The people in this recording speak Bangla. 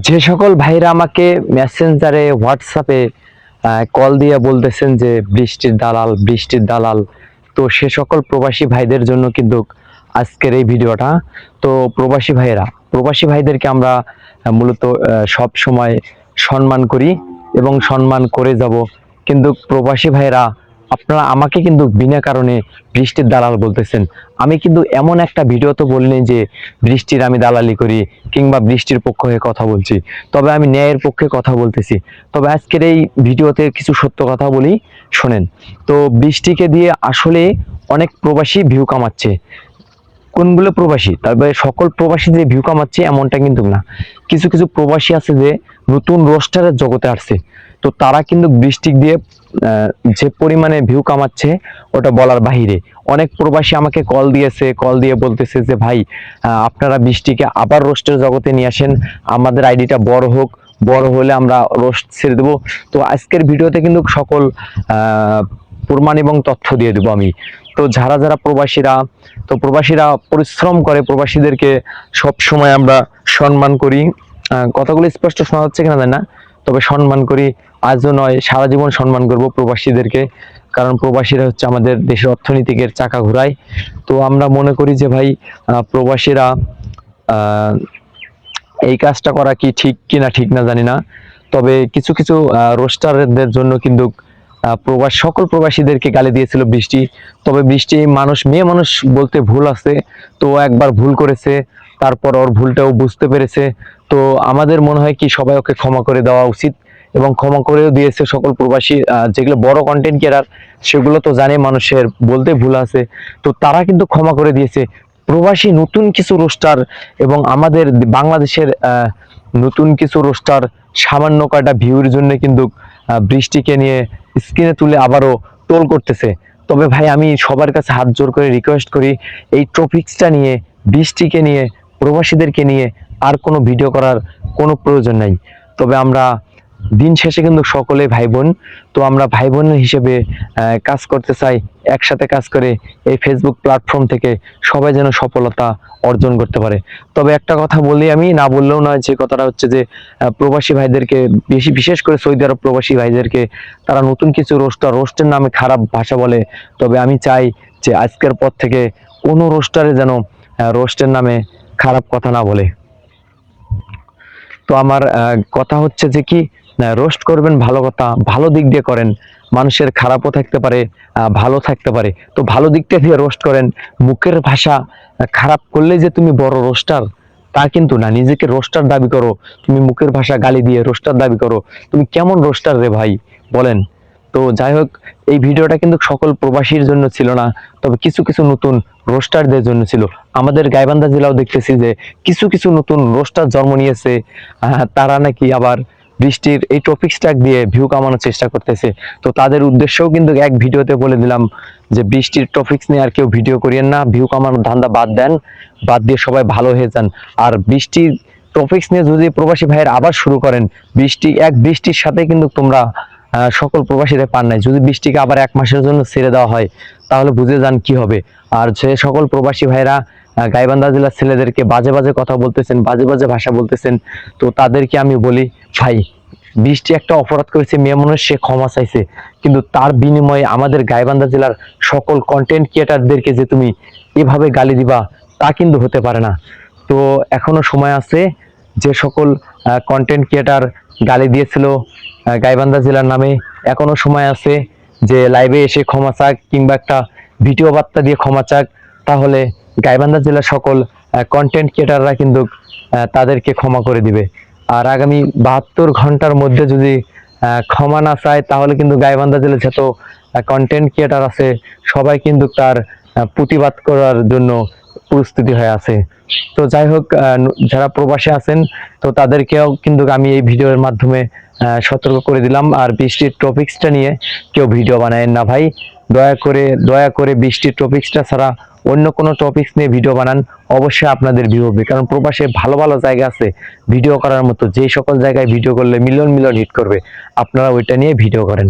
যে সকল ভাইরা আমাকে মেসেঞ্জারে হোয়াটসঅ্যাপে কল দিয়ে বলতেছেন যে বৃষ্টির দালাল, তো সে সকল প্রবাসী ভাইদের জন্য কিন্তু আজকের এই ভিডিওটা। তো প্রবাসী ভাইদেরকে আমরা মূলত সব সময় সম্মান করি এবং সম্মান করে যাব, কিন্তু প্রবাসী ভাইরা আপনারা আমাকে কিন্তু বিনা কারণে বৃষ্টির দালাল বলতেছেন। আমি কিন্তু এমন একটা ভিডিও তো বলিনি যে বৃষ্টির আমি দালালি করি কিংবা বৃষ্টির পক্ষ হয়ে কথা বলছি, তবে আমি ন্যায়ের পক্ষে কথা বলতেছি। তবে আজকের এই ভিডিওতে কিছু সত্য কথা বলি, শোনেন। তো বৃষ্টিকে দিয়ে আসলে অনেক প্রবাসী ভিউ কামাচ্ছে। কোনগুলো প্রবাসী, তবে সকল প্রবাসী যে ভিউ কামাচ্ছে এমনটা কিন্তু না। কিছু কিছু প্রবাসী আছে যে নতুন রোস্টারের জগতে আসছে, তো তারা কিন্তু বৃষ্টি দিয়ে যে পরিমাণে ভিউ কামাচ্ছে ওটা বলার বাহিরে। অনেক প্রবাসী আমাকে কল দিয়ে বলতেছে যে ভাই, আপনারা বৃষ্টিকে আবার রোস্টের জগতে নিয়ে আসেন, আমাদের আইডিটা বড় হোক, বড় হলে আমরা রোস্ট ছেড়ে দেবো। তো আজকের ভিডিওতে কিন্তু সকল প্রমাণ এবং তথ্য দিয়ে দেবো আমি। তো যারা প্রবাসীরা পরিশ্রম করে, প্রবাসীদেরকে সব সময় আমরা সম্মান করি। কথাগুলো স্পষ্ট শোনা হচ্ছে কিনা জানি না, তবে সম্মান করি। আজও নয়, সারা জীবন সম্মান করব প্রবাসীদেরকে, কারণ প্রবাসীরা হচ্ছে আমাদের দেশের অর্থনীতিকের চাকা ঘোরায়। তো আমরা মনে করি যে ভাই, প্রবাসীরা এই কাজটা করা কি ঠিক কিনা ঠিক না জানি না, তবে কিছু কিছু রোস্টারদের জন্য কিন্তু সকল প্রবাসীদেরকে গালি দিয়েছিল বৃষ্টি। তবে বৃষ্টি মেয়ে মানুষ বলতে ভুল আছে, তো একবার ভুল করেছে, তারপর ওর ভুলটাও বুঝতে পেরেছে। তো আমাদের মনে হয় কি সবাই ওকে ক্ষমা করে দেওয়া উচিত, এবং ক্ষমা করেও দিয়েছে সকল প্রবাসী। যেগুলো বড় কন্টেন্ট ক্রিয়েটর সেগুলো তো জানে মানুষের বলতে ভুল আছে, তো তারা কিন্তু ক্ষমা করে দিয়েছে। প্রবাসী নতুন কিছু রোস্টার এবং আমাদের বাংলাদেশের নতুন কিছু রোস্টার সামান্য কয়টা ভিউর জন্য কিন্তু বৃষ্টিকে নিয়ে স্ক্রিনে তুলে আবারও টোল করতেছে। তবে ভাই, আমি সবার কাছে হাত জোর করে রিকোয়েস্ট করি, এই টপিকসটা নিয়ে, বৃষ্টিকে নিয়ে, প্রবাসীদেরকে নিয়ে আর কোনো ভিডিও করার কোনো প্রয়োজন নাই। তবে আমরা দিন শেষে কিন্তু সকলে ভাই বোন, তো আমরা ভাই বোনের হিসেবে কাজ করতে চাই, একসাথে কাজ করে এই ফেসবুক প্ল্যাটফর্ম থেকে সবাই যেন সফলতা অর্জন করতে পারে। তবে একটা কথা বলি, আমি না বললেও নয়, যে কথাটা হচ্ছে যে প্রবাসী ভাইদেরকে, বিশেষ করে সৌদি আরব প্রবাসী ভাইদেরকে, তারা নতুন কিছু রোস্টের নামে খারাপ ভাষা বলে। তবে আমি চাই যে আজকের পর থেকে কোনো রোস্টারে যেন রোস্টের নামে খারাপ কথা না বলে। তো আমার কথা হচ্ছে যে কি, রোস্ট করবেন ভালো কথা, ভালো দিক দিয়ে করেন। মানুষের খারাপও থাকতে পারে, ভালো থাকতে পারে, তো ভালো দিকটা দিয়ে রোস্ট করেন। মুখের ভাষা খারাপ করলে যে তুমি বড় রোস্টার তা কিন্তু না। নিজেকে রোস্টার দাবি করো, তুমি মুখের ভাষা গালি দিয়ে রোস্টার দাবি করো, তুমি কেমন রোস্টার রে ভাই, বলেন? তো যাই হোক, এই ভিডিওটা কিন্তু সকল প্রবাসীর জন্য ছিল না, তবে কিছু কিছু নতুন রোস্টারদের জন্য ছিল। আমাদের গাইবান্ধা জেলাও দেখতেছি যে কিছু কিছু নতুন রোস্টার জন্ম নিয়েছে, তারা নাকি আবার বৃষ্টির এই টপিকসটা দিয়ে ভিউ কামানোর চেষ্টা করতেছে। তো তাদের উদ্দেশ্যও কিন্তু এক ভিডিওতে বলে দিলাম যে বৃষ্টির টপিকস নিয়ে আর কেউ ভিডিও করিয়েন না, ভিউ কামানোর ধান্দা বাদ দেন, বাদ দিয়ে সবাই ভালো হয়ে যান। আর বৃষ্টির টপিকস নিয়ে যদি প্রবাসী ভাইয়ের আবার শুরু করেন, বৃষ্টির সাথে কিন্তু তোমরা সকল প্রবাসীরা পান নাই। যদি বৃষ্টিকে আবার 1 মাসের জন্য ছেড়ে দেওয়া হয়, তাহলে বুঝে যান কি হবে। আর যে সকল প্রবাসী ভাইরা গাইবান্ধা জেলার ছেলেদেরকে বাজে বাজে কথা বলতেছেন, বাজে বাজে ভাষা বলতেছেন, তো তাদেরকে আমি বলি, ভাই, বৃষ্টি একটা অপরাধ করেছে, মেয়ে মানুষ, সে ক্ষমা চাইছে, কিন্তু তার বিনিময়ে আমাদের গাইবান্ধা জেলার সকল কন্টেন্ট ক্রিয়েটারদেরকে যে তুমি এভাবে গালি দিবা, তা কিন্তু হতে পারে না। তো এখনো সময় আছে। যে সকল কন্টেন্ট ক্রিয়েটার গালি দিয়েছিল গাইবান্ধা জেলার নামে, এখনো সময় আছে যে লাইভে এসে ক্ষমা চাক কিংবা একটা ভিডিও বার্তা দিয়ে ক্ষমা চাক, তাহলে গাইবান্ধা জেলার সকল কন্টেন্ট ক্রিয়েটাররা কিন্তু তাদেরকে ক্ষমা করে দিবে। আর আগামী 72 ঘন্টার মধ্যে যদি ক্ষমা না চায়, তাহলে কিন্তু গাইবান্ধা জেলার যত কন্টেন্ট ক্রিয়েটার আছে সবাই কিন্তু তার প্রতিবাদ করার জন্য প্রস্তুতি হয়ে আছে। তো যাই হোক, যারা প্রবাসে আছেন, তো তাদেরকেও কিন্তু আমি এই ভিডিওর মাধ্যমে সতর্ক করে দিলাম। আর বৃষ্টির টপিকসটা নিয়ে কেউ ভিডিও বানায় না ভাই, দয়া করে বৃষ্টির টপিকসটা ছাড়া অন্য কোনো টপিকস নিয়ে ভিডিও বানান, অবশ্যই আপনাদের ভিউ হবে। কারণ প্রবাসে ভালো ভালো জায়গা আছে ভিডিও করার মতো, যেই সকল জায়গায় ভিডিও করলে মিলিয়ন মিলিয়ন হিট করবে, আপনারা ওইটা নিয়ে ভিডিও করেন।